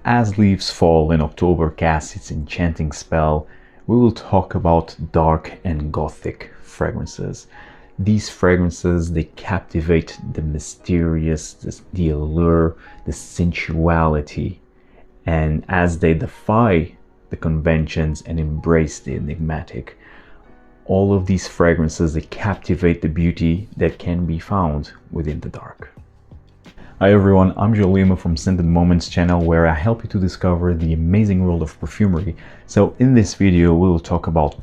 As leaves fall and October casts its enchanting spell, we will talk about dark and gothic fragrances. These fragrances, they captivate the mysterious, the allure, the sensuality, and as they defy the conventions and embrace the enigmatic, all of these fragrances, they captivate the beauty that can be found within the dark. Hi everyone, I'm Guerlain from Scented Moments channel, where I help you to discover the amazing world of perfumery. So in this video, we will talk about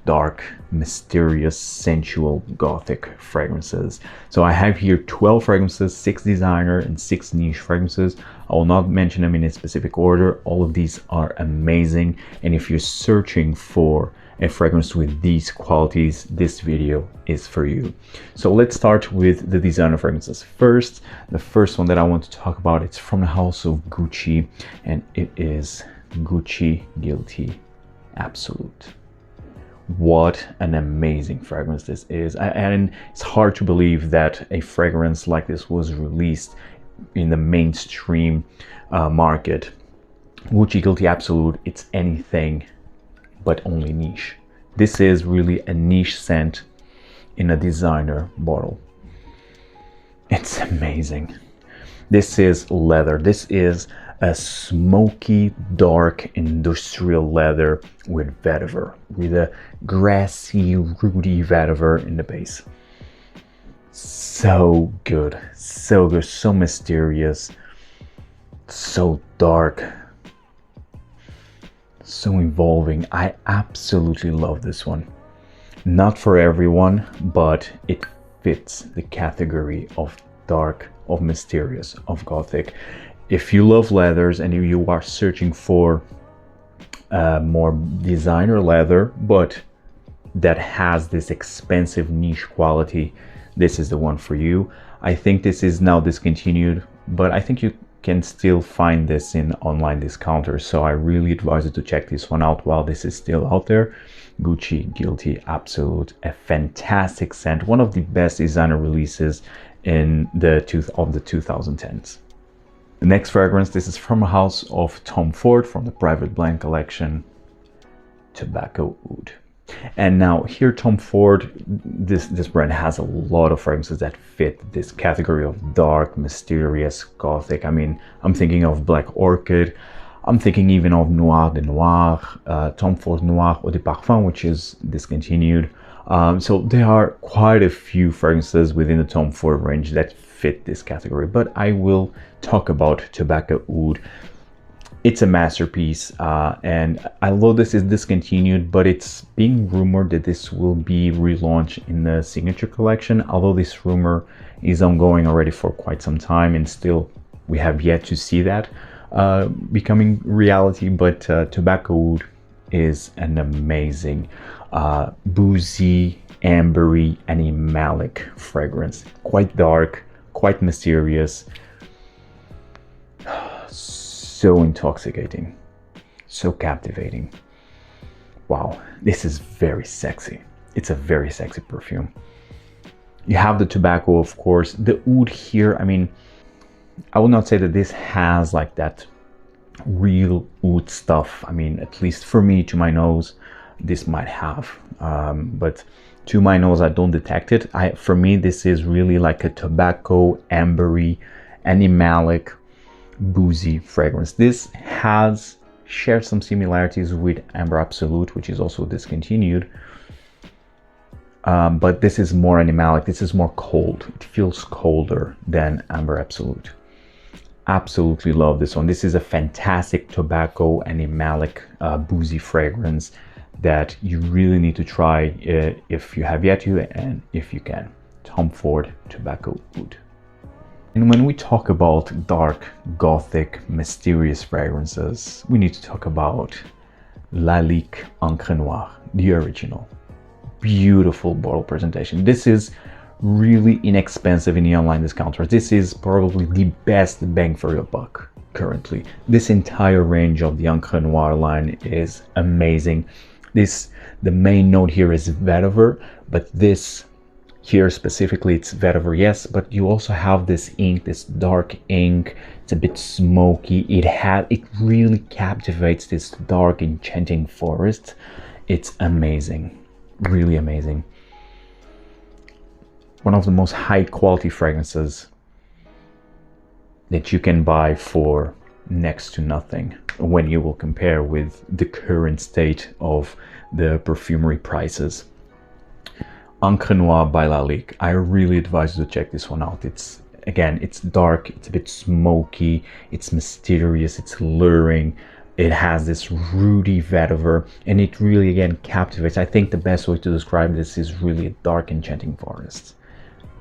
dark, mysterious, sensual, gothic fragrances. So I have here 12 fragrances, 6 designer and 6 niche fragrances. I will not mention them in a specific order. All of these are amazing. And if you're searching for a fragrance with these qualities, this video is for you. So let's start with the designer fragrances. First, the first one that I want to talk about, it's from the house of Gucci, and it is Gucci Guilty Absolute. What an amazing fragrance this is. And it's hard to believe that a fragrance like this was released in the mainstream market. Gucci Guilty Absolute, it's anything but only niche. This is really a niche scent in a designer bottle. It's amazing. This is leather. This is a smoky, dark, industrial leather with vetiver, with a grassy, rooty vetiver in the base. So good, so mysterious, so dark, so involving. I absolutely love this one. Not for everyone, but it fits the category of dark, of mysterious, of gothic. If you love leathers and you are searching for more designer leather, but that has this expensive niche quality, this is the one for you. I think this is now discontinued, but I think you can still find this in online discounters, so I really advise you to check this one out while this is still out there. Gucci Guilty Absolute, a fantastic scent, one of the best designer releases in the 2010s. The next fragrance, this is from a house of Tom Ford, from the Private Blend collection, Tobacco Oud. And now here, Tom Ford, this brand has a lot of fragrances that fit this category of dark, mysterious, gothic. I mean, I'm thinking of Black Orchid. I'm thinking even of Noire de Noir, Tom Ford Noire Eau de Parfum, which is discontinued. So there are quite a few fragrances within the Tom Ford range that fit this category, but I will talk about Tobacco Oud. It's a masterpiece, and although this is discontinued, but it's being rumored that this will be relaunched in the Signature collection, although this rumor is ongoing already for quite some time, and still we have yet to see that becoming reality. But Tobacco Oud is an amazing boozy, ambery, animalic fragrance. Quite dark, quite mysterious, so intoxicating, so captivating. Wow, this is very sexy. It's a very sexy perfume. You have the tobacco, of course. The oud here, I mean, I would not say that this has like that real oud stuff. I mean, at least for me, to my nose, this might have, but to my nose, I don't detect it. For me, this is really like a tobacco, ambery, animalic, boozy fragrance. This has shared some similarities with Amber Absolute, which is also discontinued, but this is more animalic. This is more cold. It feels colder than Amber Absolute. Absolutely love this one. This is a fantastic tobacco, animalic, boozy fragrance that you really need to try if you have yet to, and if you can. Tom Ford Tobacco Oud. And when we talk about dark, gothic, mysterious fragrances, we need to talk about Lalique Encre Noire, the original. Beautiful bottle presentation. This is really inexpensive in the online discounters. This is probably the best bang for your buck currently. This entire range of the Encre Noire line is amazing. The main note here is vetiver, but this Here specifically it's vetiver, yes, but you also have this ink, this dark ink. It's a bit smoky. It really captivates this dark enchanting forest. It's amazing, really amazing. One of the most high quality fragrances that you can buy for next to nothing when you will compare with the current state of the perfumery prices. Encre Noire by Lalique. I really advise you to check this one out. It's, again, it's dark, it's a bit smoky, it's mysterious, it's luring. It has this rooty vetiver, and it really, again, captivates. I think the best way to describe this is really a dark enchanting forest.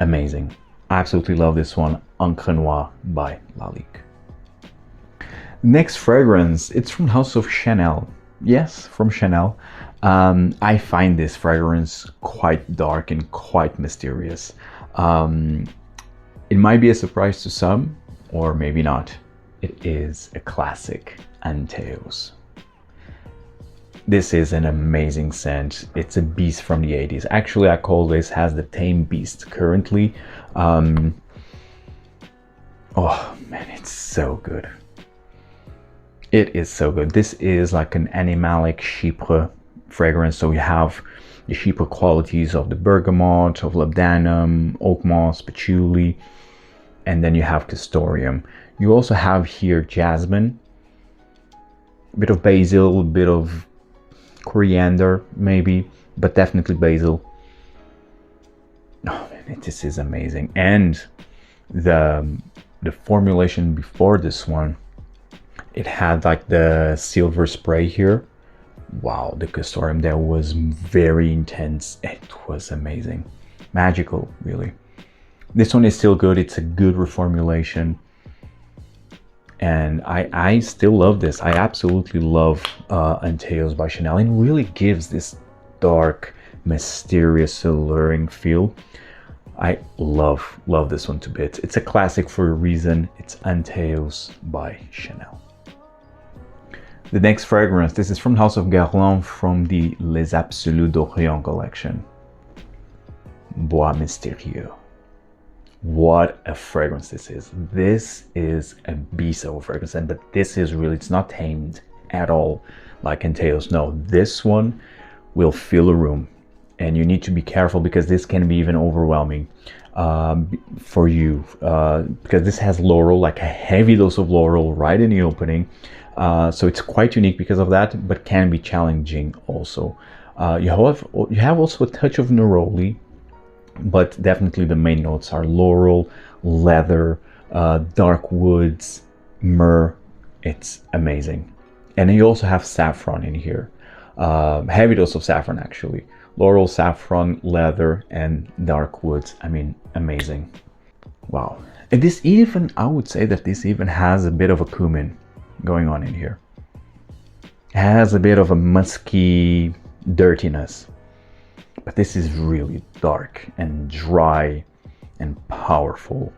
Amazing. I absolutely love this one, Encre Noire by Lalique. Next fragrance, it's from House of Chanel. Yes, from Chanel. I find this fragrance quite dark and quite mysterious. It might be a surprise to some, or maybe not. It is a classic, Antaeus. This is an amazing scent. It's a beast from the 80s. Actually, I call this has the tame beast currently. Oh man, it's so good. It is so good. This is like an animalic chypre fragrance. So you have the chypre qualities of the bergamot, of labdanum, oak moss, patchouli, and then you have castoreum. You also have here jasmine, a bit of basil, a bit of coriander maybe, but definitely basil. Oh man, this is amazing. And the formulation before this one, it had like the silver spray here. Wow, the castoreum there was very intense. It was amazing, magical, really. This one is still good. It's a good reformulation, and I still love this. I absolutely love Antaeus by Chanel. It really gives this dark, mysterious, alluring feel. I love this one to bits. It's a classic for a reason. It's Antaeus by Chanel. The next fragrance, this is from House of Guerlain from the Les Absolus d'Orient collection. Bois Mysterieux. What a fragrance this is. This is a beast of a fragrance, but this is really, it's not tamed at all like Antaeus. No, this one will fill a room, and you need to be careful because this can be even overwhelming for you because this has laurel, like a heavy dose of laurel right in the opening. So it's quite unique because of that, but can be challenging also. You have also a touch of neroli, but definitely the main notes are laurel, leather, dark woods, myrrh. It's amazing. And you also have saffron in here. Heavy dose of saffron actually. Laurel, saffron, leather, and dark woods. I mean, amazing. Wow. And this even, I would say that this even has a bit of a cumin going on in here. It has a bit of a musky dirtiness, but this is really dark and dry and powerful,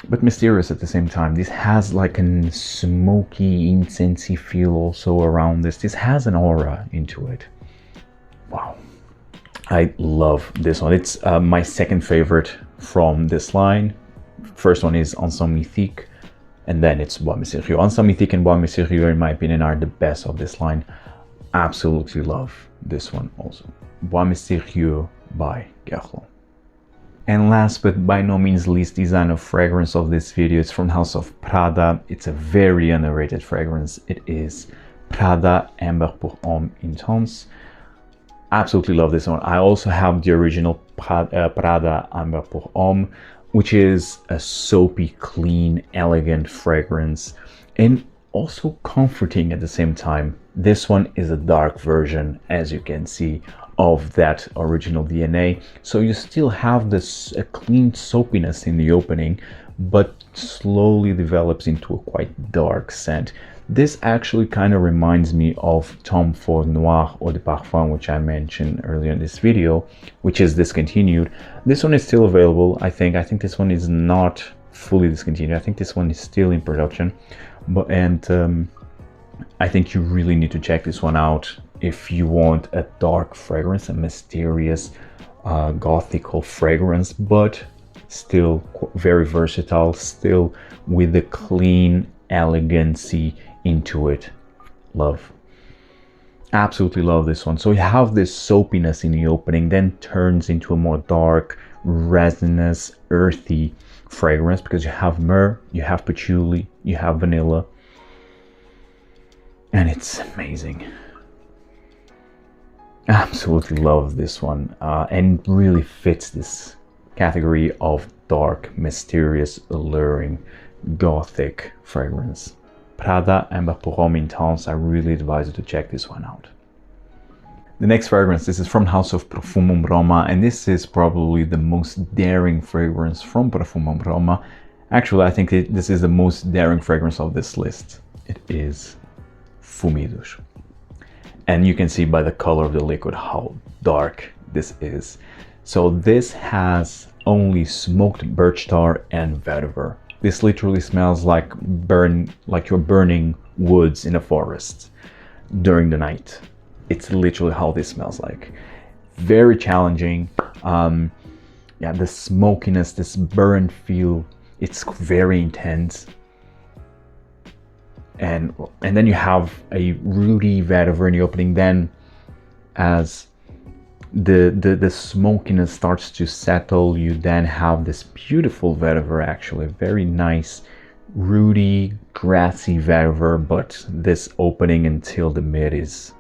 but mysterious at the same time. This has like a smoky, incensey feel also around this. This has an aura into it. Wow, I love this one. It's my second favorite from this line. First one is Ensemble Mythique, and then it's Bois Mysterieux. Ensemble Mythique and Bois Mysterieux, in my opinion, are the best of this line. Absolutely love this one also. Bois Mysterieux by Guerlain. And last but by no means least designer fragrance of this video, it's from House of Prada. It's a very underrated fragrance. It is Prada Amber pour Homme Intense. Absolutely love this one. I also have the original Prada Amber pour Homme, which is a soapy, clean, elegant fragrance and also comforting at the same time. This one is a dark version, as you can see, of that original DNA. So you still have this clean soapiness in the opening, but slowly develops into a quite dark scent. This actually kind of reminds me of Tom Ford Noire Eau de Parfum, which I mentioned earlier in this video, which is discontinued. This one is still available, I think. I think this one is not fully discontinued. I think this one is still in production. I think you really need to check this one out. if you want a dark fragrance, a mysterious gothical fragrance, but still very versatile, still with the clean elegancy into it. Love. Absolutely love this one. So you have this soapiness in the opening, then turns into a more dark, resinous, earthy fragrance because you have myrrh, you have patchouli, you have vanilla, and it's amazing. Absolutely love this one, and really fits this category of dark, mysterious, alluring, gothic fragrance. Prada Amber pour Homme Intense. I really advise you to check this one out. The next fragrance, this is from House of Profumum Roma, and this is probably the most daring fragrance from Profumum Roma. Actually, I think this is the most daring fragrance of this list. It is Fumidus. And you can see by the color of the liquid how dark this is. So this has only smoked birch tar and vetiver. This literally smells like you're burning woods in a forest during the night. It's literally how this smells like. Very challenging. Yeah, the smokiness, this burn feel, it's very intense. And then you have a rooty vetiver in the opening. Then as the smokiness starts to settle, you then have this beautiful vetiver, actually very nice rooty grassy vetiver, but this opening until the mid is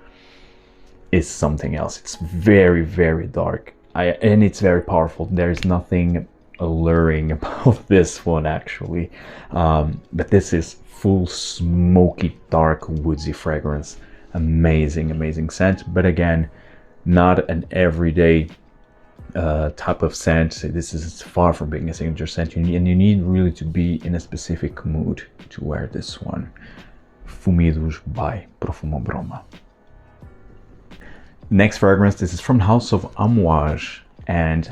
something else. It's very, very dark, and it's very powerful. There's nothing alluring about this one, actually, but this is full smoky, dark, woodsy fragrance. Amazing scent, but again, not an everyday type of scent. This is far from being a signature scent, and you need really to be in a specific mood to wear this one. Fumidus by Profumum Roma. Next fragrance, this is from House of Amouage, and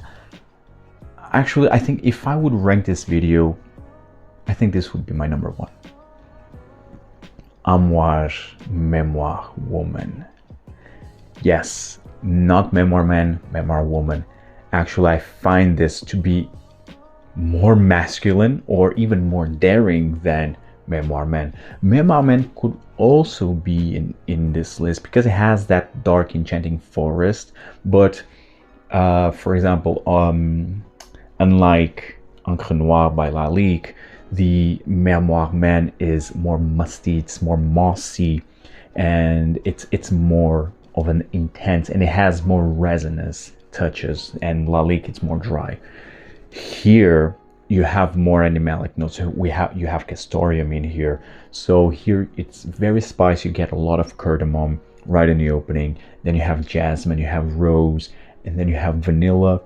actually I think if I would rank this video, I think this would be my number one. Amouage Memoir Woman. Yes, not Memoir Man, Memoir Woman. Actually, I find this to be more masculine or even more daring than Memoir Man. Memoir Man could also be in this list because it has that dark enchanting forest, but for example, unlike Encre Noire by Lalique, the Memoir Man is more musty, it's more mossy, and it's more of an intense, and it has more resinous touches, and Lalique it's more dry. Here you have more animalic notes. You have castoreum in here, so here it's very spicy. You get a lot of cardamom right in the opening, then you have jasmine, you have rose, and then you have vanilla,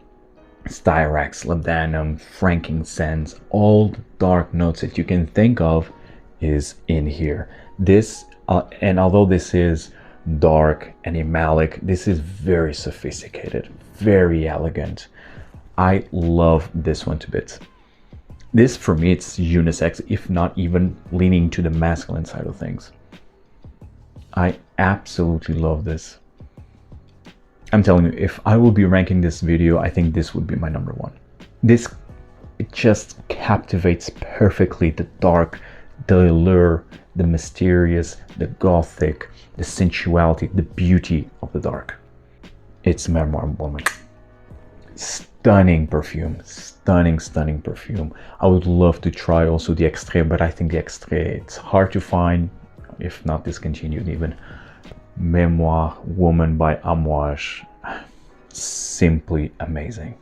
styrax, ladanum, frankincense. All the dark notes that you can think of is in here. This and although this is dark and animalic, this is very sophisticated, very elegant. I love this one to bits. This for me, it's unisex, if not even leaning to the masculine side of things. I absolutely love this. I'm telling you, if I will be ranking this video, I think this would be my number one. This, it just captivates perfectly the dark, the allure, the mysterious, the gothic, the sensuality, the beauty of the dark. It's Memoir Woman. Stunning perfume, stunning perfume. I would love to try also the Extrait, but I think the Extrait, it's hard to find, if not discontinued even. Memoir Woman by Amouage, simply amazing.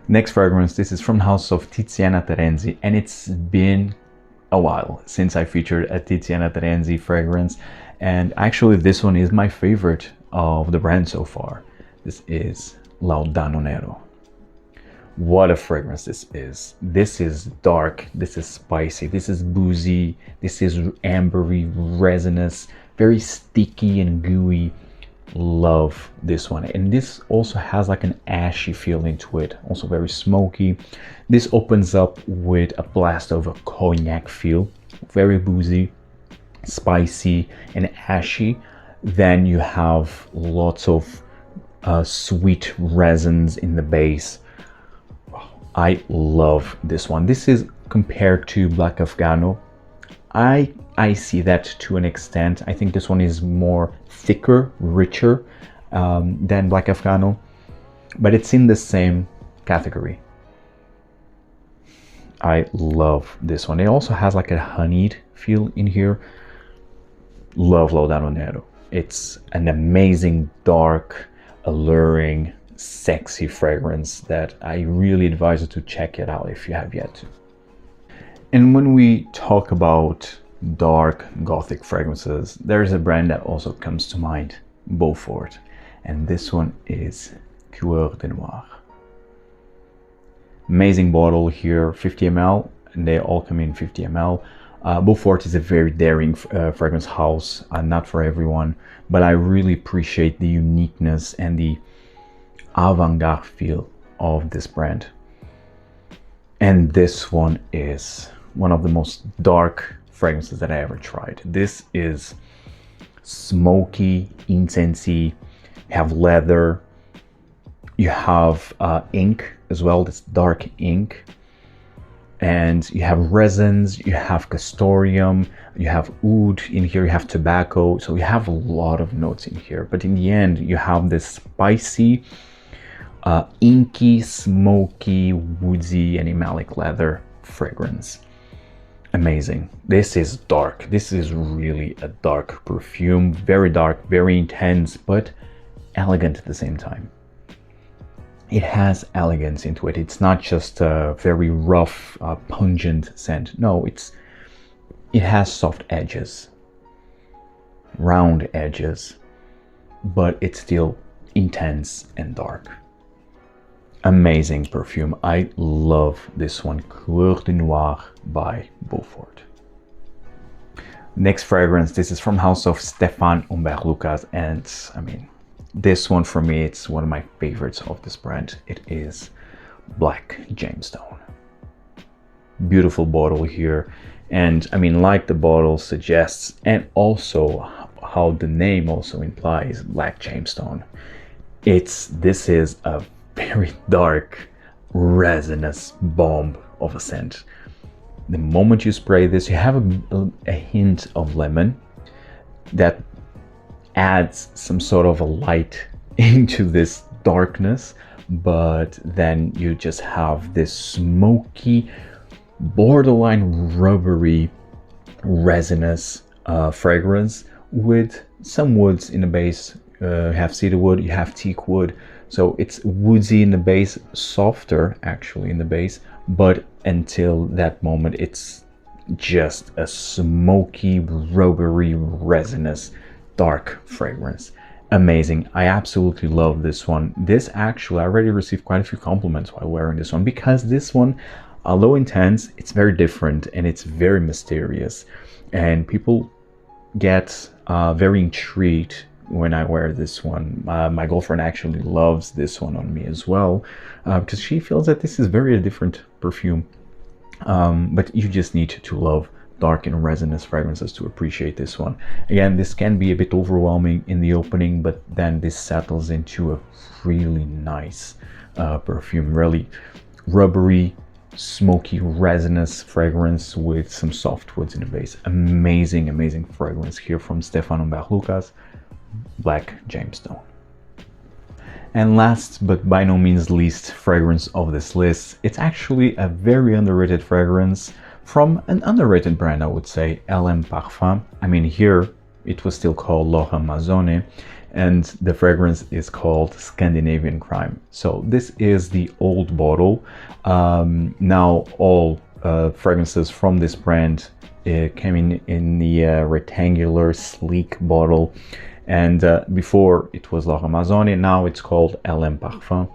Next fragrance, this is from House of Tiziana Terenzi, and it's been a while since I featured a Tiziana Terenzi fragrance, and actually this one is my favorite of the brand so far. This is Laudano Nero. What a fragrance this is. This is dark, this is spicy, this is boozy, this is ambery, resinous, very sticky and gooey. Love this one. And this also has like an ashy feeling to it, also very smoky. This opens up with a blast of a cognac feel, very boozy, spicy and ashy. Then you have lots of sweet resins in the base. I love this one. This is compared to Black Afghano. I see that to an extent. I think this one is more thicker, richer than Black Afghano, but it's in the same category. I love this one. It also has like a honeyed feel in here. Love Laudano Nero. It's an amazing, dark, alluring, sexy fragrance that I really advise you to check it out if you have yet to. And when we talk about dark gothic fragrances, there's a brand that also comes to mind, Beaufort, and this one is Coeur de Noir. Amazing bottle here, 50 ml, and they all come in 50 ml. Beaufort is a very daring fragrance house, not for everyone, but I really appreciate the uniqueness and the avant-garde feel of this brand. And this one is one of the most dark fragrances that I ever tried. This is smoky, incensey, you have leather, you have ink as well, this dark ink, and you have resins, you have castoreum, you have oud in here, you have tobacco, so you have a lot of notes in here, but in the end you have this spicy, inky, smoky, woodsy, enigmatic leather fragrance. Amazing. This is dark. This is really a dark perfume, very dark, very intense, but elegant at the same time. It has elegance into it. It's not just a very rough, pungent scent. No, it has soft edges, round edges, but it's still intense and dark. Amazing perfume. I love this one, Coeur de Noir by Beaufort. Next fragrance, this is from house of Stephane, Humbert, Lucas, and I mean, this one for me, it's one of my favorites of this brand. It is Black Gemstone. Beautiful bottle here, and I mean, like the bottle suggests, and also how the name also implies, Black Gemstone. This is a very dark, resinous bomb of a scent. The moment you spray this, you have a hint of lemon that adds some sort of a light into this darkness, but then you just have this smoky, borderline rubbery, resinous fragrance with some woods in the base. You have cedarwood, you have teak wood, so it's woodsy in the base, softer actually in the base, but until that moment it's just a smoky, rubbery, resinous, dark fragrance. Amazing. I absolutely love this one. This actually, I already received quite a few compliments while wearing this one, because this one, although intense, it's very different and it's very mysterious, and people get very intrigued when I wear this one. My girlfriend actually loves this one on me as well, because she feels that this is very a different perfume, but you just need to love dark and resinous fragrances to appreciate this one. Again, this can be a bit overwhelming in the opening, but then this settles into a really nice perfume, really rubbery, smoky, resinous fragrance with some soft woods in the base. Amazing, amazing fragrance here from Stephane, Humbert, Lucas, Black Gemstone. And last but by no means least fragrance of this list, it's actually a very underrated fragrance from an underrated brand, I would say, Parfums. I mean, here it was still called L'Or Amazone, and the fragrance is called Scandinavian Crime. So this is the old bottle. Now all fragrances from this brand came in the rectangular, sleek bottle. And before it was L'Or Amazone, now it's called Parfums.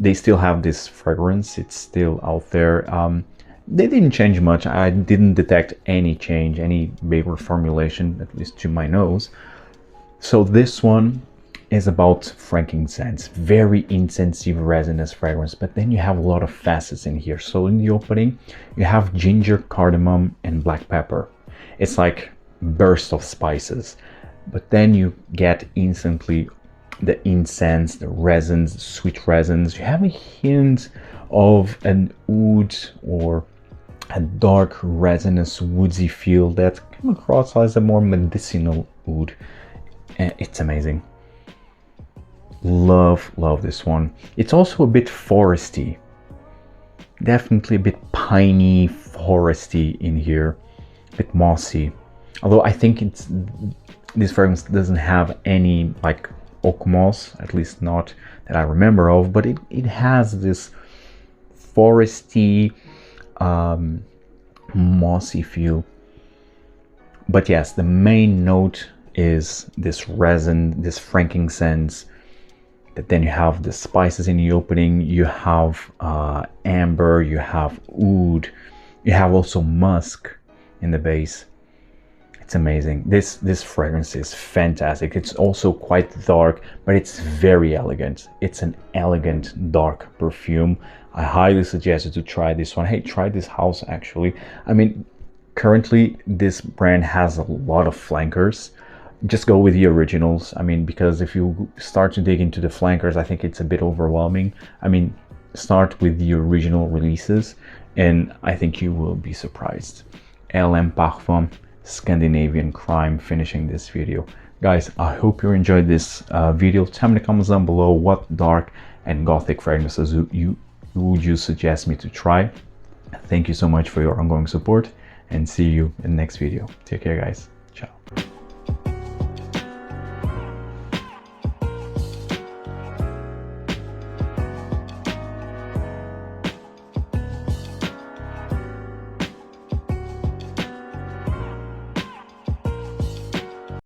They still have this fragrance, it's still out there. They didn't change much. I didn't detect any change, any big reformulation, at least to my nose. So this one is about frankincense, very incensive, resinous fragrance, but then you have a lot of facets in here. So in the opening, you have ginger, cardamom, and black pepper. It's like burst of spices. but then you get instantly the incense, the resins, the sweet resins. You have a hint of an oud or a dark resinous woodsy feel that comes across as a more medicinal oud. It's amazing. Love this one. It's also a bit foresty, definitely a bit piney, foresty in here, a bit mossy, although I think this fragrance doesn't have any like oak moss, at least not that I remember of, but it has this foresty, mossy feel. But yes, the main note is this resin, this frankincense, that then you have the spices in the opening, you have amber, you have oud, you have also musk in the base. It's amazing. This fragrance is fantastic. It's also quite dark, but it's very elegant. It's an elegant dark perfume. I highly suggest you to try this one. Hey, try this house actually. I mean, currently this brand has a lot of flankers. Just go with the originals. I mean, because if you start to dig into the flankers, I think it's a bit overwhelming. I mean, start with the original releases and I think you will be surprised. LM Parfum, Scandinavian crime, finishing this video. Guys, I hope you enjoyed this video. Tell me in the comments down below what dark and gothic fragrances would you suggest me to try. Thank you so much for your ongoing support and see you in the next video. Take care, guys.